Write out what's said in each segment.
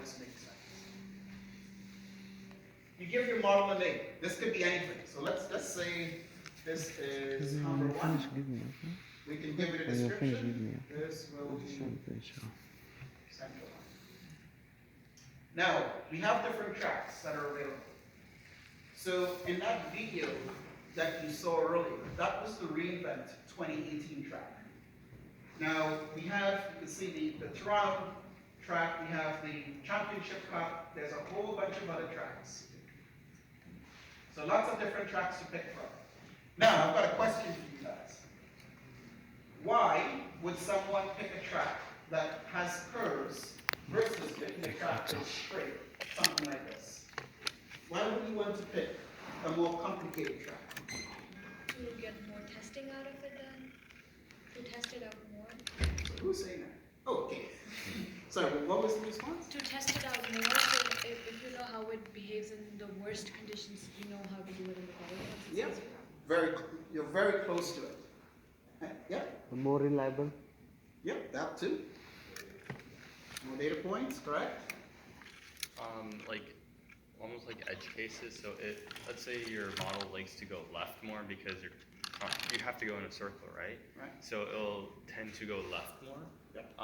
this makes sense. You give your model a name. This could be anything. So let's say this is number one. We can give it a description. This will be central line. Now, we have different tracks that are available. So in that video that you saw earlier, that was the reInvent 2018 track. Now, we have, you can see the Toronto track, we have the Championship Cup, there's a whole bunch of other tracks. So lots of different tracks to pick from. Now, I've got a question for you guys. Why would someone pick a track that has curves versus picking a track that's straight, something like this? Why would you want to pick a more complicated track? To get more testing out of it then? To test it out more? So who's saying that? Oh, okay. Sorry, what was the response? To test it out more, so if you know how it behaves in the worst conditions, you know how to do it in the better ones. Yeah, you're very close to it. Yeah? More reliable. Yep, that too. More data points, correct? Like almost like edge cases. So let's say your model likes to go left more because you have to go in a circle, right? Right. So it'll tend to go left more. Yep.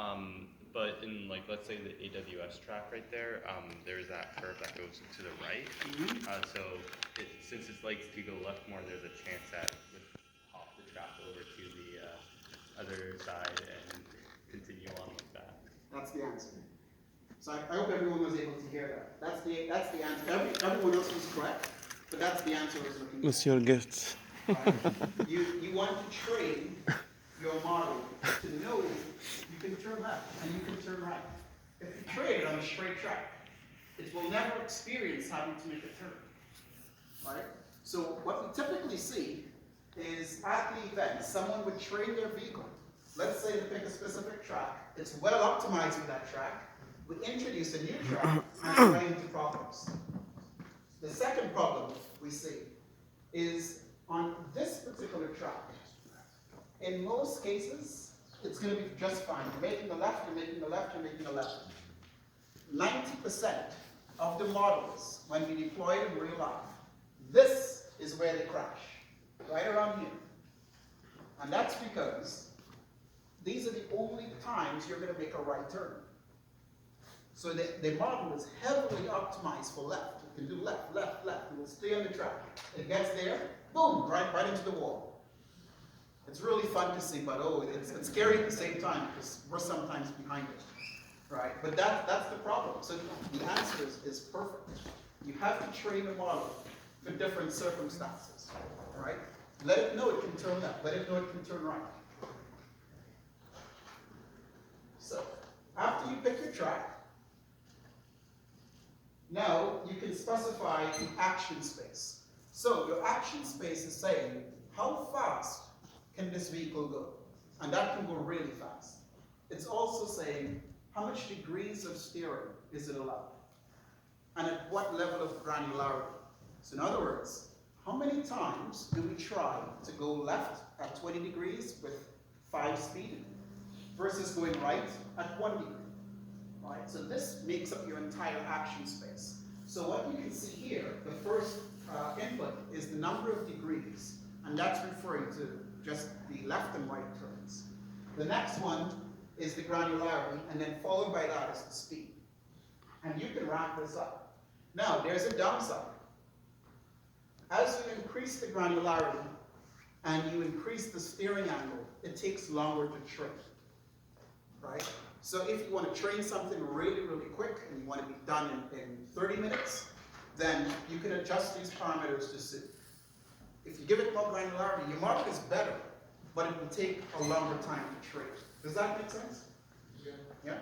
But in like let's say the AWS track right there, there's that curve that goes to the right. Mm-hmm. So since it likes to go left more, there's a chance that it would hop the track over to the other side and continue on with that. That's the answer. So I hope everyone was able to hear that. That's the answer. Everyone else was correct, but that's the answer I was looking for. What's your gift? Right? You want to train your model to know you can turn left and you can turn right. If you train it on a straight track, it will never experience having to make a turn. Right? So what we typically see is at the event, someone would train their vehicle. Let's say to pick a specific track. It's well optimized for that track. We introduce a new track and run into problems. The second problem we see is on this particular track. In most cases, it's going to be just fine. You're making the left, you're making the left, you're making the left. 90% of the models, when we deploy it in real life, this is where they crash, right around here. And that's because these are the only times you're going to make a right turn. So the model is heavily optimized for left. It can do left, left, left. It will stay on the track. It gets there, boom, right into the wall. It's really fun to see, but it's scary at the same time because we're sometimes behind it, right? But that's the problem. So the answer is perfect. You have to train a model for different circumstances, all right? Let it know it can turn left. Let it know it can turn right. So after you pick your track, now you can specify the action space. So your action space is saying how fast can this vehicle go? And that can go really fast. It's also saying how much degrees of steering is it allowed? And at what level of granularity? So in other words, how many times do we try to go left at 20 degrees with 5 speed versus going right at 1 degree? Right? So this makes up your entire action space. So what you can see here, the first input is the number of degrees, and that's referring to just the left and right turns. The next one is the granularity, and then followed by that is the speed. And you can ramp this up. Now, there's a downside. As you increase the granularity and you increase the steering angle, it takes longer to train, right? So if you want to train something really, really quick and you want to be done in 30 minutes, then you can adjust these parameters to suit. If you give it more granularity, your model is better, but it will take a longer time to train. Does that make sense? Yeah?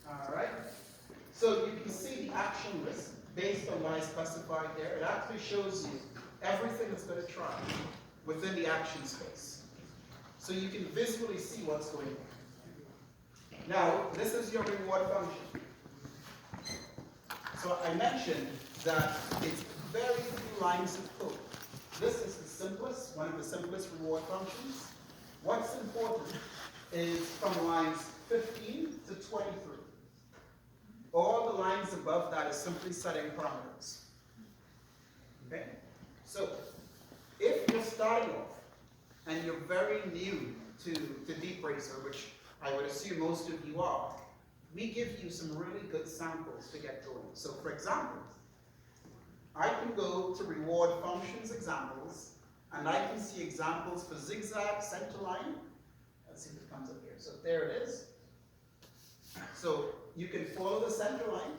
All right. So you can see the action list based on what I specified there. It actually shows you everything it's going to try within the action space. So you can visually see what's going on. Now, this is your reward function. So I mentioned that it's very few lines of code. This is the simplest, one of the simplest reward functions. What's important is from lines 15 All the lines above that is simply setting parameters. Okay? So, if you're starting off and you're very new to Deep Racer, which I would assume most of you are, we give you some really good samples to get going. So for example, I can go to reward functions examples, and I can see examples for zigzag, center line. Let's see if it comes up here. So there it is. So you can follow the center line.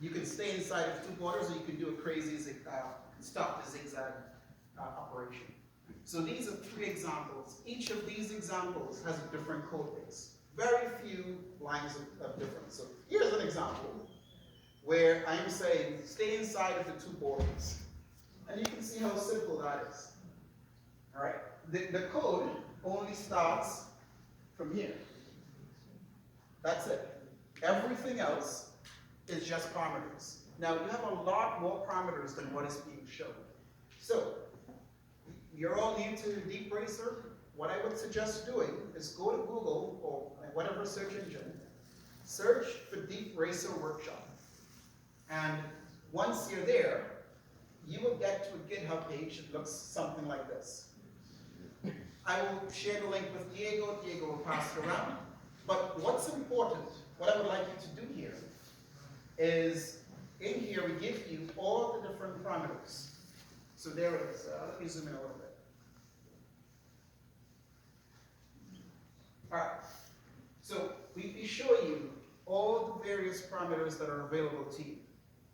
You can stay inside of two borders, or you can do a crazy stop the zigzag operation. So these are 3 examples. Each of these examples has a different code base. Very few lines of difference. So here's an example where I'm saying stay inside of the 2 borders. And you can see how simple that is. All right? The code only starts from here. That's it. Everything else is just parameters. Now, you have a lot more parameters than what is being shown. So, you're all new to Deep Racer. What I would suggest doing is go to Google or whatever search engine, search for Deep Racer Workshop. And once you're there, you will get to a GitHub page that looks something like this. I will share the link with Diego. Diego will pass it around. But what's important, what I would like you to do here, is in here we give you all the different parameters. So there it is. Let me zoom in a little bit. All right. So we show you all the various parameters that are available to you,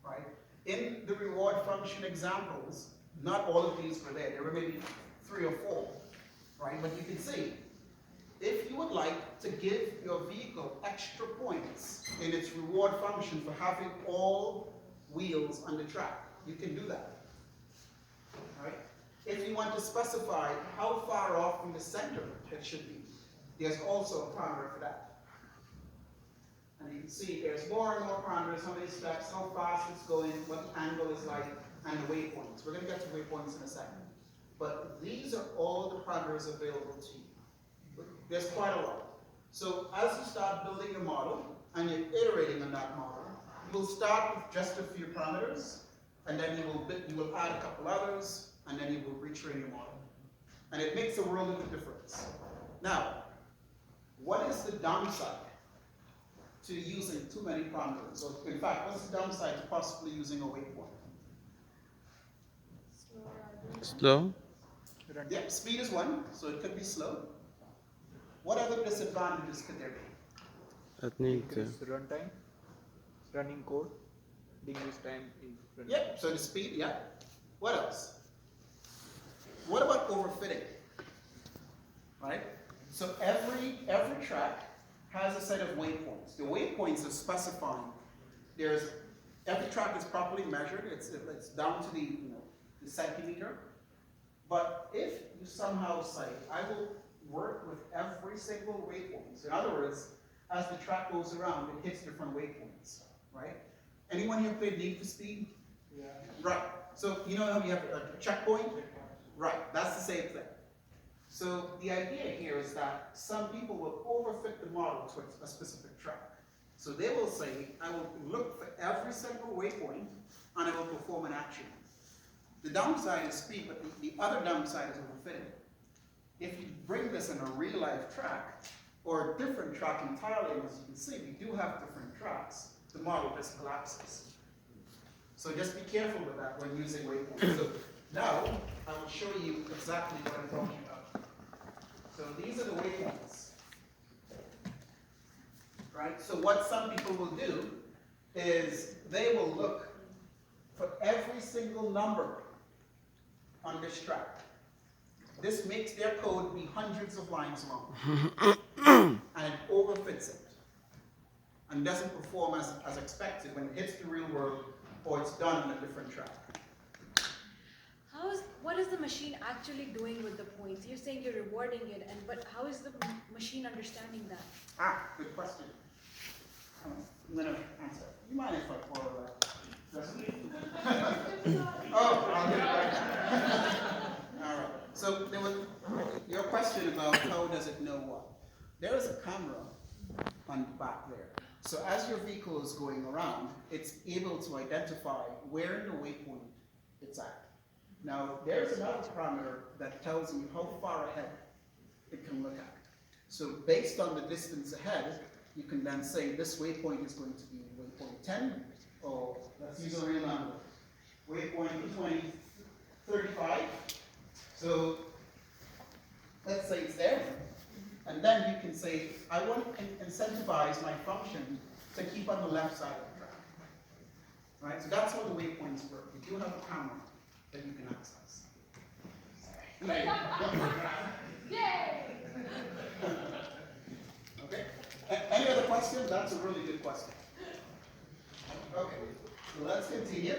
right? In the reward function examples, not all of these were there. There were maybe 3 or 4, right? But you can see, if you would like to give your vehicle extra points in its reward function for having all wheels on the track, you can do that. Right? If you want to specify how far off from the center it should be, there's also a parameter for that. And you can see there's more and more parameters, how many steps, how fast it's going, what the angle is like, and the waypoints. We're going to get to waypoints in a second. But these are all the parameters available to you. There's quite a lot. So as you start building your model, and you're iterating on that model, you will start with just a few parameters, and then you will add a couple others, and then you will retrain your model. And it makes a world of a difference. Now, what is the downside to using too many parameters? Or in fact, what's the downside to possibly using a waypoint? Slow? Yep, speed is one, so it could be slow. What other disadvantages could there be? I think Increase runtime, running code, decrease time in running. Yep, so the speed, yeah. What else? What about overfitting? Right? So every track has a set of waypoints. The waypoints are specifying. Every track is properly measured. It's down to the centimeter. But if you somehow say, I will work with every single waypoint. In other words, as the track goes around, it hits different waypoints, right? Anyone here played Need for Speed? Yeah. Right. So you know how you have a checkpoint? Right. That's the same thing. So the idea here is that some people will overfit the model to a specific track. So they will say, I will look for every single waypoint and I will perform an action. The downside is speed, but the other downside is overfitting. If you bring this in a real life track, or a different track entirely, as you can see, we do have different tracks, the model just collapses. So just be careful with that when using waypoints. So now, I will show you exactly what I'm talking about. So these are the waypoints. Right? So what some people will do is they will look for every single number on this track. This makes their code be hundreds of lines long. And it overfits it. And doesn't perform as expected when it hits the real world or it's done on a different track. What is the machine actually doing with the points? You're saying you're rewarding it, but how is the machine understanding that? Good question. I'm going to answer. You mind if I borrow that? Oh, I'll get it right. All right. So there was your question about how does it know what? There is a camera on the back there. So as your vehicle is going around, it's able to identify where in the waypoint it's at. Now, there's another parameter that tells you how far ahead it can look at. So based on the distance ahead, you can then say this waypoint is going to be waypoint 10, or let's use a real number, waypoint 35. So let's say it's there. And then you can say, I want to incentivize my function to keep on the left side of the track. Right? So that's how the waypoints work. You do have a camera that you can access. Yay! Okay? Any other questions? That's a really good question. Okay, so let's continue.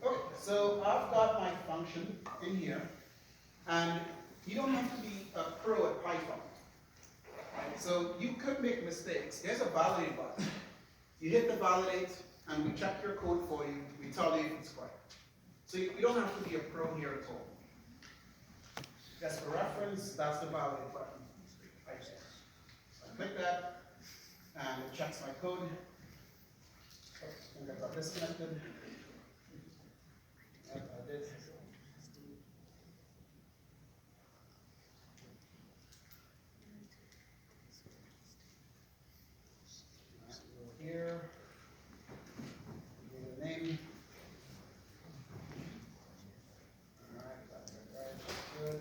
Okay, so I've got my function in here, and you don't have to be a pro at Python. Right? So you could make mistakes. There's a validate button. You hit the validate, and we check your code for you. We tell you if it's correct. So you don't have to be a pro here at all. Just for reference, that's the validate button right there. So I click that, and it checks my code. Oh, I think I got disconnected. Yep, I did. Go here. Give it a name. Alright, that's good.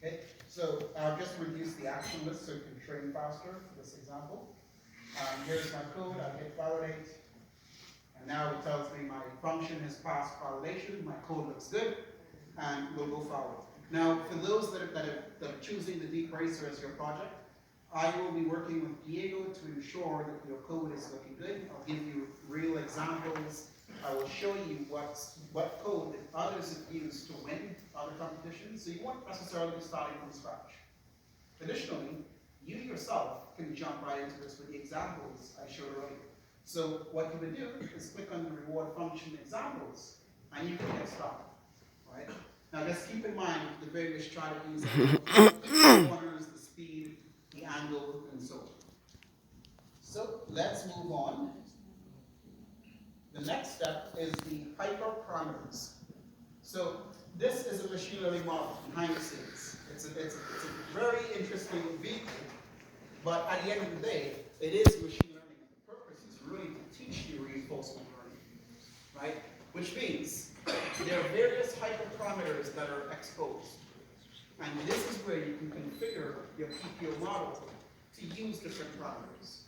Okay, so I'll just reduce the action list so you can train faster for this example. Here's my code, I hit validate, and now it tells me my function has passed validation, my code looks good, and we'll go forward. Now, for those that are choosing the Deep Racer as your project, I will be working with Diego to ensure that your code is looking good. I'll give you real examples. I will show you what code that others have used to win other competitions, so you won't necessarily be starting from scratch. Additionally, you yourself can jump right into this with the examples I showed earlier. So what you would do is click on the reward function examples, and you can get started. Right? Now just keep in mind the various strategies, the corners, the speed, the angle, and so on. So let's move on. The next step is the hyperparameters. So this is a machine learning model behind the scenes. It's a very interesting vehicle, but at the end of the day, it is machine learning, and the purpose is really to teach you reinforcement learning, right? Which means there are various hyperparameters that are exposed, and this is where you can configure your PPO model to use different parameters.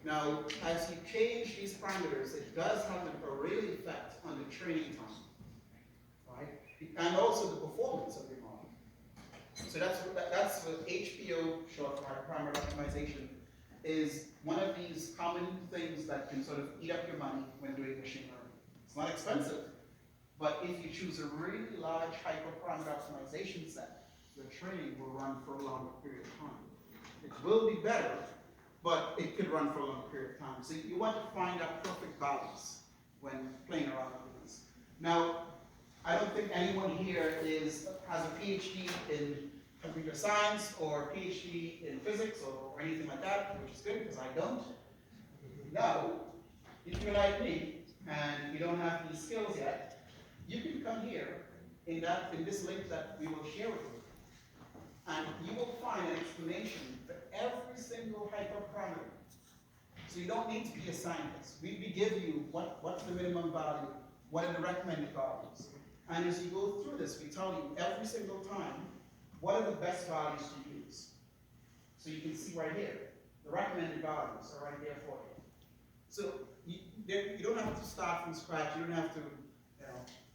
Now, as you change these parameters, it does have a real effect on the training time, right? And also the performance of your model. So that's what HPO, short for hyperparameter optimization, is one of these common things that can sort of eat up your money when doing machine learning. It's not expensive, but if you choose a really large hyperparameter optimization set, your training will run for a longer period of time. It will be better, but it could run for a long period of time. So you want to find that perfect balance when playing around with this. Now, I don't think anyone here has a PhD in computer science or a PhD in physics or anything like that, which is good because I don't. Now, if you're like me and you don't have these skills yet, you can come here in this link that we will share with you, and you will find an explanation for every single hyperparameter. So you don't need to be a scientist. We give you what's the minimum value, what are the recommended values. And as you go through this, we tell you every single time what are the best values to use. So you can see right here, the recommended values are right there for you. So you don't have to start from scratch. You don't have to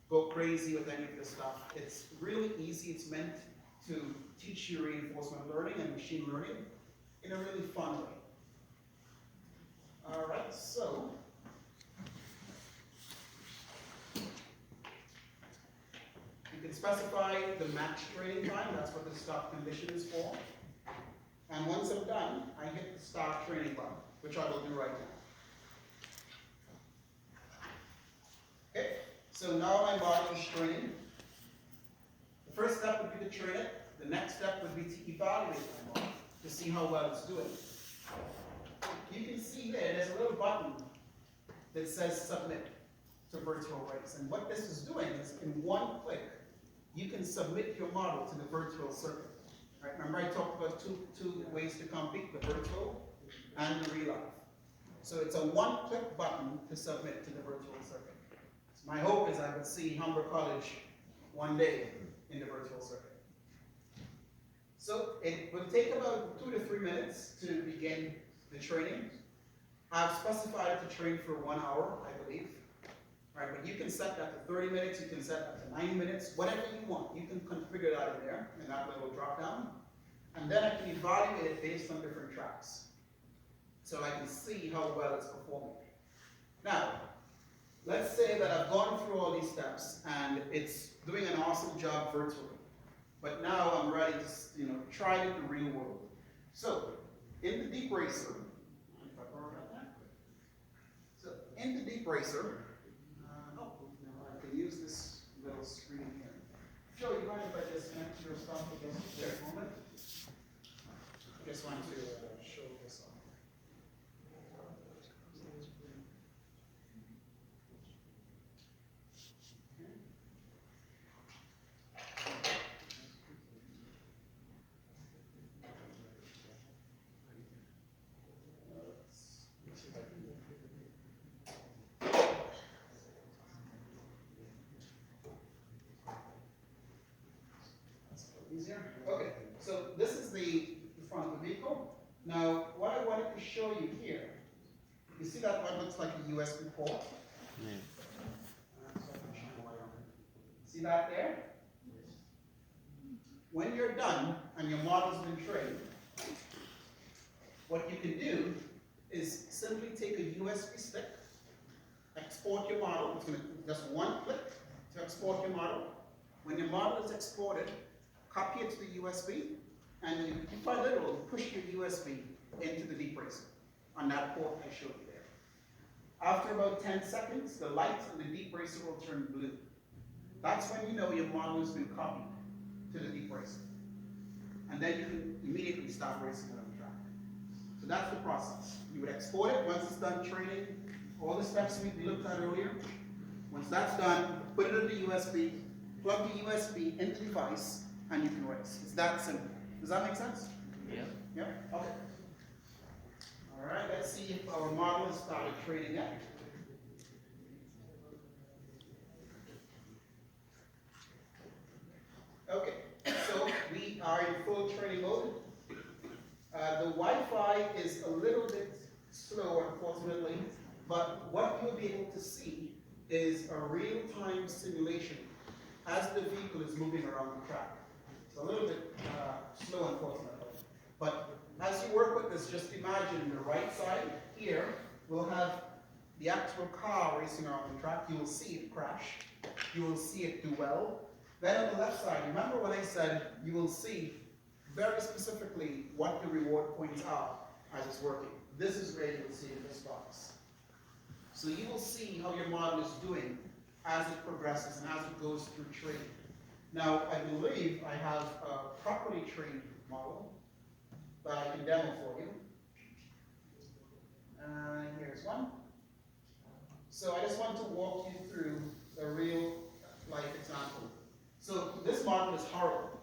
go crazy with any of this stuff. It's really easy. It's meant to teach you reinforcement learning and machine learning in a really fun way. All right, so you can specify the max training time. That's what the start condition is for. And once I'm done, I hit the start training button, which I will do right now. Okay, So now my model is training. The first step would be to train it. The next step would be to evaluate my model to see how well it's doing. You can see there's a little button that says submit to Virtual Race. And what this is doing is in one click, you can submit your model to the virtual circuit. Right? Remember I talked about two ways to compete, the virtual and the real life. So it's a one-click button to submit to the virtual circuit. So my hope is I would see Humber College one day in the virtual circuit. So it will take about 2 to 3 minutes to begin the training. I've specified it to train for 1 hour, I believe. Right, but you can set that to 30 minutes, you can set that to 90 minutes, whatever you want. You can configure that in there, in that little drop down. And then I can evaluate it based on different tracks. So I can see how well it's performing. Now, let's say that I've gone through all these steps and it's doing an awesome job virtually. But now I'm ready to, try it in the real world. So, in the Deep Racer, in the Deep Racer, I can use this little screen here. Joe, you mind if I just connect your stuff against this moment? I just want to show this off. Easier? Okay, so this is the front of the vehicle. Now, what I wanted to show you here, you see that one looks like a USB port? Yeah. See that there? When you're done and your model's been trained, what you can do is simply take a USB stick, export your model. It's going to just one click to export your model. When your model is exported, copy it to the USB, and you by literally push your USB into the Deep Racer on that port I showed you there. After about 10 seconds, the light on the Deep Racer will turn blue. That's when you know your model has been copied to the Deep Racer. And then you can immediately start racing it on the track. So that's the process. You would export it once it's done training, all the steps we looked at earlier. Once that's done, put it in the USB, plug the USB into the device, and you can race. It's that simple. Does that make sense? Yeah. Yep. Okay. All right, let's see if our model has started training yet. Okay, so we are in full training mode. The Wi-Fi is a little bit slow, unfortunately, but what you'll be able to see is a real-time simulation as the vehicle is moving around the track. It's a little bit slow, unfortunately. But as you work with this, just imagine the right side here will have the actual car racing around the track. You will see it crash. You will see it do well. Then on the left side, remember when I said you will see very specifically what the reward points are as it's working. This is where you will see in this box. So you will see how your model is doing as it progresses and as it goes through training. Now, I believe I have a properly trained model that I can demo for you. Here's one. So I just want to walk you through a real life example. So this model is horrible.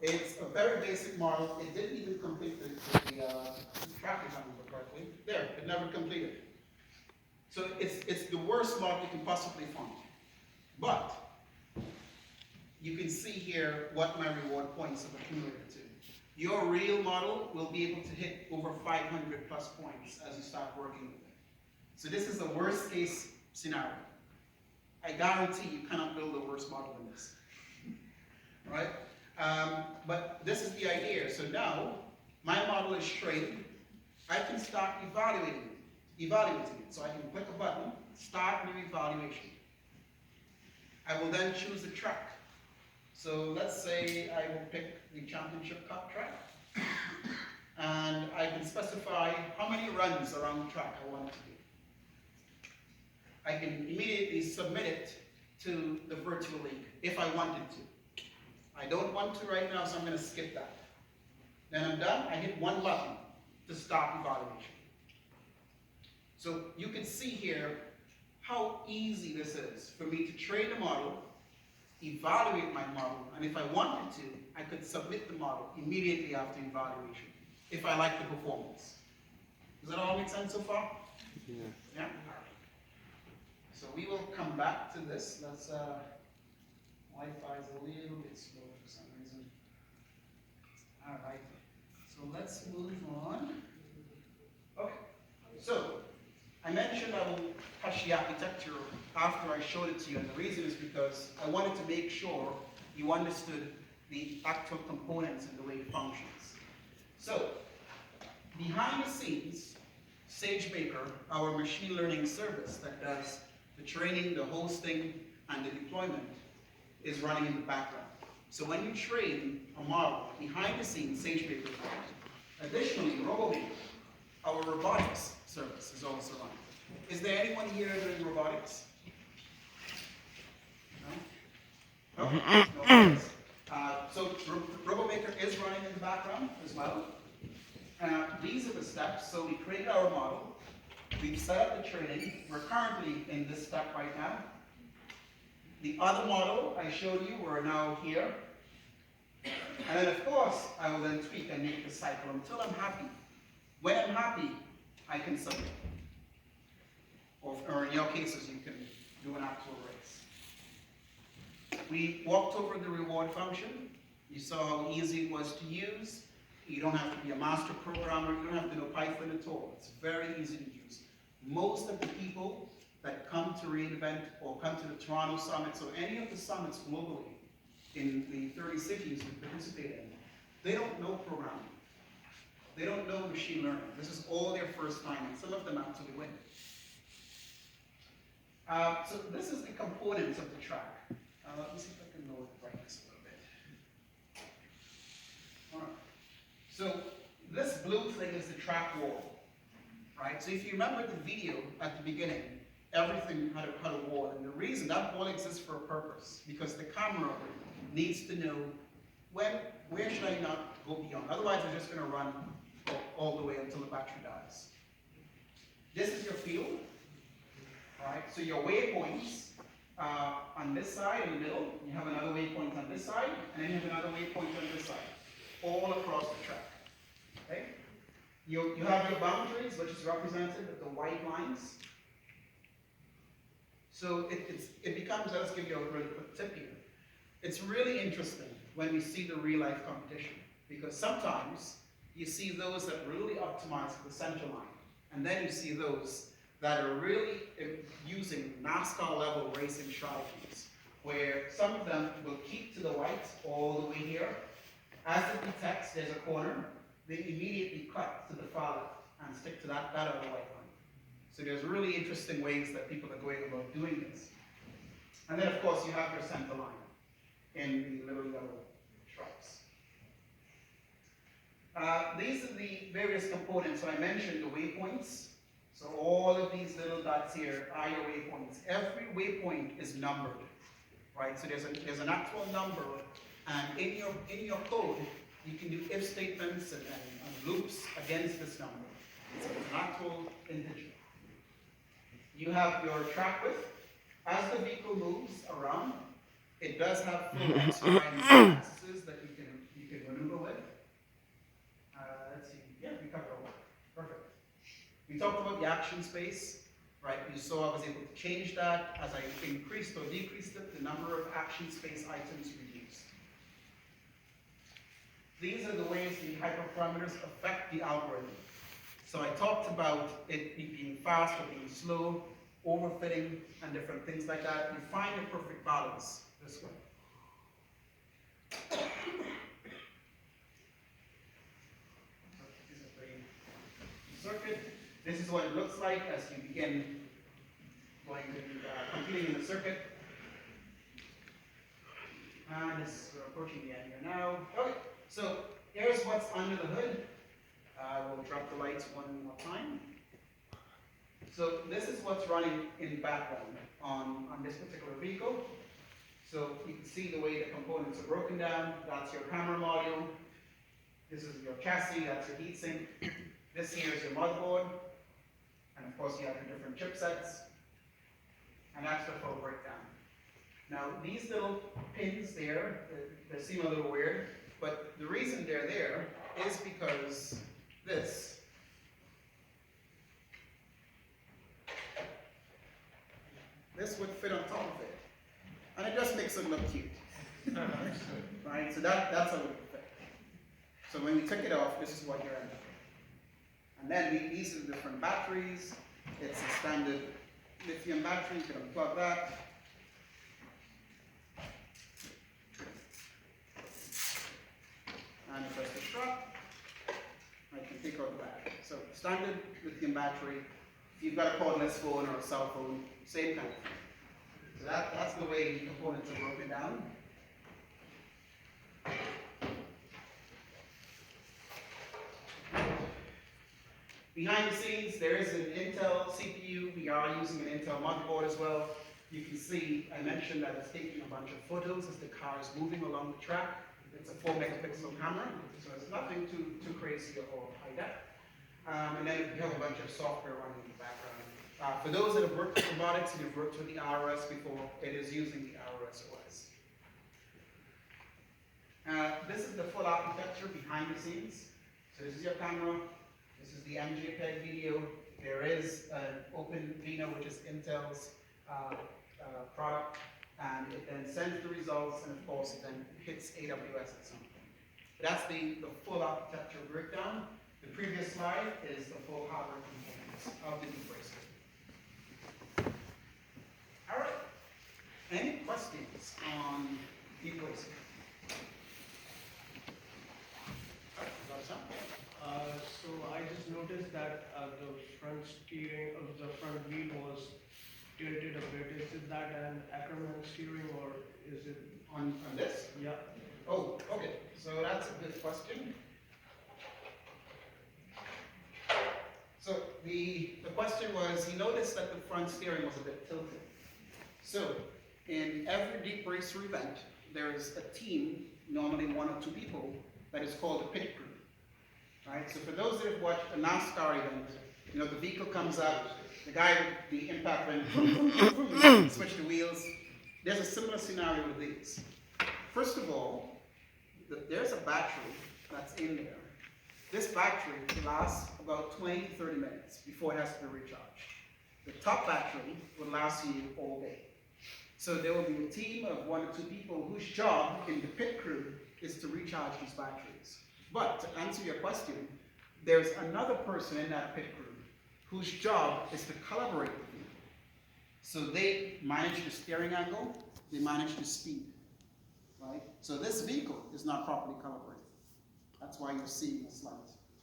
It's a very basic model. It didn't even complete the track, if I remember correctly. There, it never completed. So it's the worst model you can possibly find. But you can see here what my reward points have accumulated to. Your real model will be able to hit over 500 plus points as you start working with it. So this is the worst case scenario. I guarantee you cannot build a worse model than this. Right? But this is the idea. So now, my model is trained. I can start evaluating it. So I can click a button, start new evaluation. I will then choose a track. So let's say I will pick the Championship Cup track. And I can specify how many runs around the track I want it to be. I can immediately submit it to the virtual link if I wanted to. I don't want to right now, so I'm going to skip that. Then I'm done. I hit one button to start evaluation. So you can see here how easy this is for me to train a model, evaluate my model, and if I wanted to, I could submit the model immediately after evaluation if I like the performance. Does that all make sense so far? Yeah. Yeah? All right. So we will come back to this. Let's, Wi-Fi is a little bit slow for some reason. All right. So let's move on. Okay. So I mentioned I will touch the architecture after I showed it to you, and the reason is because I wanted to make sure you understood the actual components and the way it functions. So, behind the scenes, SageMaker, our machine learning service that does the training, the hosting, and the deployment, is running in the background. So when you train a model, behind the scenes, SageMaker is running. Additionally, RoboMaker, our robotics service, is also running. Is there anyone here doing robotics? No? No? So RoboMaker is running in the background as well. These are the steps. So we created our model. We've set up the training. We're currently in this step right now. The other model I showed you, we're now here. And then of course, I will then tweak and make the cycle until I'm happy. When I'm happy, I can submit. Or in your cases, you can do an actual race. We walked over the reward function. You saw how easy it was to use. You don't have to be a master programmer. You don't have to know Python at all. It's very easy to use. Most of the people that come to reInvent or come to the Toronto summits or any of the summits globally in the 30 cities we participate in, they don't know programming. They don't know machine learning. This is all their first time, and some of them actually win. So this is the components of the track. Let me see if I can lower the brightness a little bit. All right. So this blue thing is the track wall, right? So if you remember the video at the beginning, everything had a wall, and the reason that wall exists for a purpose, because the camera needs to know where should I not go beyond. Otherwise, we're just going to run all the way until the battery dies. This is your field. Right, so your waypoints on this side in the middle, you have another waypoint on this side, and then you have another waypoint on this side, all across the track. Okay? You have your boundaries, which is represented with the white lines. So it becomes, let's give you a really quick tip here. It's really interesting when we see the real life competition, because sometimes you see those that really optimize for the center line, and then you see those that are really using NASCAR level racing strategies, where some of them will keep to the white all the way here. As it detects there's a corner, they immediately cut to the far left and stick to that other white line. So there's really interesting ways that people are going about doing this. And then of course you have your center line in the little yellow stripes. These are the various components. So I mentioned the waypoints. So all of these little dots here are your waypoints. Every waypoint is numbered, right? So there's an actual number, and in your code, you can do if statements and loops against this number. So it's an actual integer. You have your track width. As the vehicle moves around, it does have full X, Y, and Z axes that you can maneuver with. Let's see. Yeah, we covered all that. Perfect. We talked about the action space, right? You saw I was able to change that. As I increased or decreased it, the number of action space items reduced. These are the ways the hyperparameters affect the algorithm. So I talked about it being fast or being slow, overfitting, and different things like that. You find the perfect balance this way. This is the circuit. This is what it looks like as you begin going to computing in the circuit. And we're approaching the end here now. Okay, so here's what's under the hood. I will drop the lights one more time. So this is what's running in the background on this particular vehicle. So you can see the way the components are broken down. That's your camera module. This is your chassis, that's your heatsink. This here is your motherboard. And of course you have your different chipsets. And that's the full breakdown. Now these little pins there, they seem a little weird, but the reason they're there is because this would fit on top of it. And it just makes it look cute. Right? So that's how it would fit. So when we took it off, this is what you're in. And then these are the different batteries. It's a standard lithium battery. You can unplug that. And press the strap. I can take out the battery. So standard lithium battery. If you've got a cordless phone or a cell phone, same kind of thing. So that's the way the components are broken down. Behind the scenes, there is an Intel CPU. We are using an Intel motherboard as well. You can see, I mentioned that it's taking a bunch of photos as the car is moving along the track. It's a 4 megapixel camera, so it's nothing too crazy or high def. And then we have a bunch of software running in the background. For those that have worked with robotics and have worked with the ROS before, it is using the ROS OS. This is the full architecture behind the scenes. So this is your camera. This is the MJPEG video. There is an OpenVINO, which is Intel's product, and it then sends the results, and of course it then hits AWS at some point. That's the full architecture breakdown. The previous slide is the full hardware components of the deep bracer. All right. Any questions on deep bracer? So I just noticed that the front steering of the front wheel was tilted a bit. Is that an Ackerman steering or is it? On this? Yeah. Oh, okay. So that's a good question. So the question was, he noticed that the front steering was a bit tilted. So in every deep racer event, there is a team, normally 1 or 2 people, that is called a pit crew. Right? So for those that have watched a NASCAR event, you know, the vehicle comes up, the guy with the impact went, switch the wheels. There's a similar scenario with these. First of all, there's a battery that's in there. This battery lasts about 20 to 30 minutes before it has to be recharged. The top battery will last you all day. So there will be a team of 1 or 2 people whose job in the pit crew is to recharge these batteries. But to answer your question, there's another person in that pit crew whose job is to calibrate the vehicle. So they manage the steering angle, they manage the speed, right? So this vehicle is not properly calibrated. That's why you're seeing a slight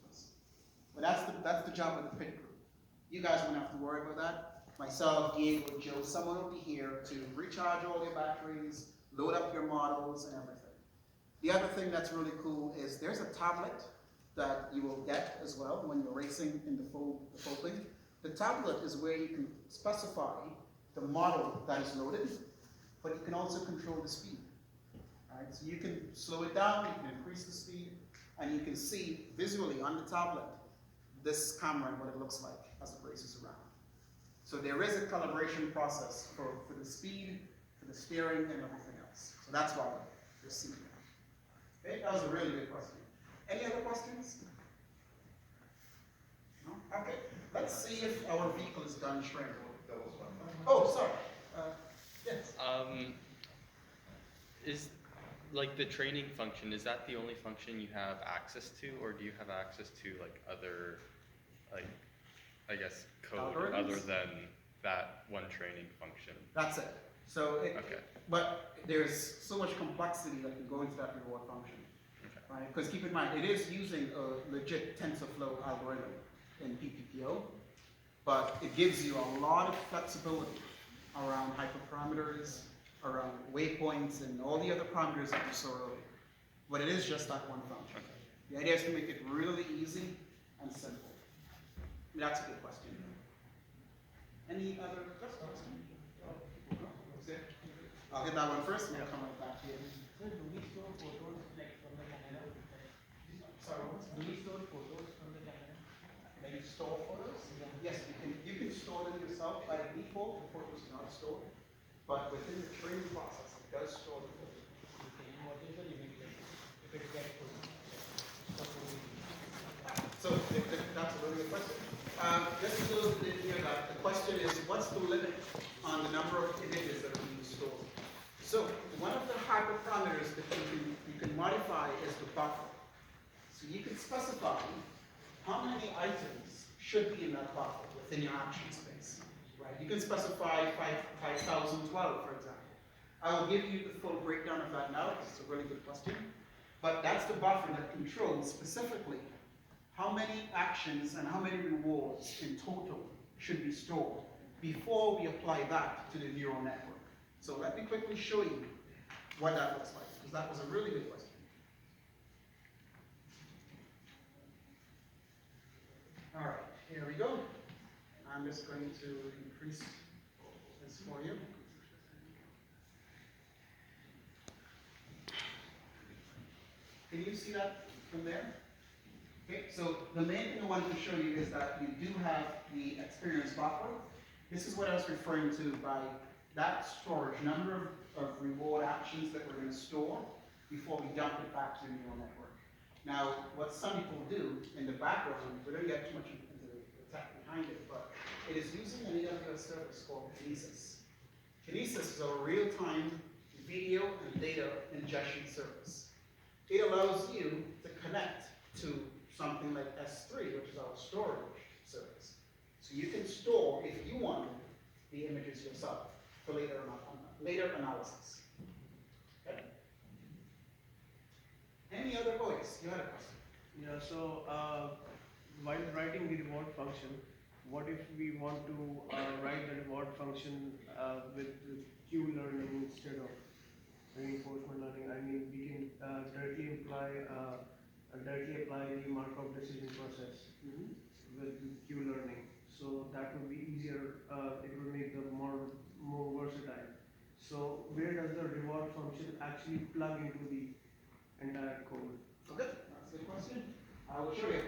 twist. But that's the job of the pit crew. You guys won't have to worry about that. Myself, Diego, Joe, someone will be here to recharge all your batteries, load up your models and everything. The other thing that's really cool is there's a tablet that you will get as well when you're racing in the full thing. The tablet is where you can specify the model that is loaded, but you can also control the speed. Right? So you can slow it down, you can increase the speed, and you can see visually on the tablet this camera and what it looks like as it races around. So there is a calibration process for the speed, for the steering, and everything else. So that's why you're seeing that. Okay, that was a really good question. Any other questions? No? Okay, let's see if our vehicle is done shredding. Oh, sorry. Yes. Is like the training function, is that the only function you have access to, or do you have access to like other, like, I guess, code Algorithms? other than that one training function? That's it. So Okay. but there's so much complexity that can go into that reward function. Okay. Right? Because keep in mind, it is using a legit TensorFlow algorithm in PPPO, but it gives you a lot of flexibility around hyperparameters, around waypoints, and all the other parameters that you saw earlier. But it is just that one function. Okay. The idea is to make it really easy and simple. That's a good question. Any other questions? That's it? I'll get that one first, and we'll come right back here. Sir, do we store photos like from the camera? Sorry, what? Do we store photos from the camera? Like store photos? Yes, you can store them yourself. By default, the photos are not stored, but within the training process, it does store the photos. Okay, what is the limit like if it gets full? So that's a really good question. Just a little bit here that the question is, what's the limit on the number of images that are being stored? So one of the hyperparameters that you can modify is the buffer. So you can specify how many items should be in that buffer within your action space. Right? You can specify 5,012, for example. I will give you the full breakdown of that now, because it's a really good question. But that's the buffer that controls specifically how many actions and how many rewards in total should be stored before we apply that to the neural network. So let me quickly show you what that looks like, because that was a really good question. All right, here we go. I'm just going to increase this for you. Can you see that from there? Okay, so the main thing I wanted to show you is that you do have the experience buffer. This is what I was referring to by that storage, number of reward actions that we're going to store before we dump it back to the neural network. Now, what some people do in the background, we don't get too much into the tech behind it, but it is using an AWS service called Kinesis. Kinesis is a real-time video and data ingestion service. It allows you to connect to something like S3, which is our storage service. So you can store, if you want, the images yourself for later analysis. Okay? Any other voice? You had a question? Yeah, so while writing the reward function, what if we want to write the reward function with Q-learning instead of reinforcement learning? I mean, we can directly apply the Markov decision process with Q-learning. So that would be easier. It would make them more versatile. So where does the reward function actually plug into the entire code? Okay, that's a good question. I will show you.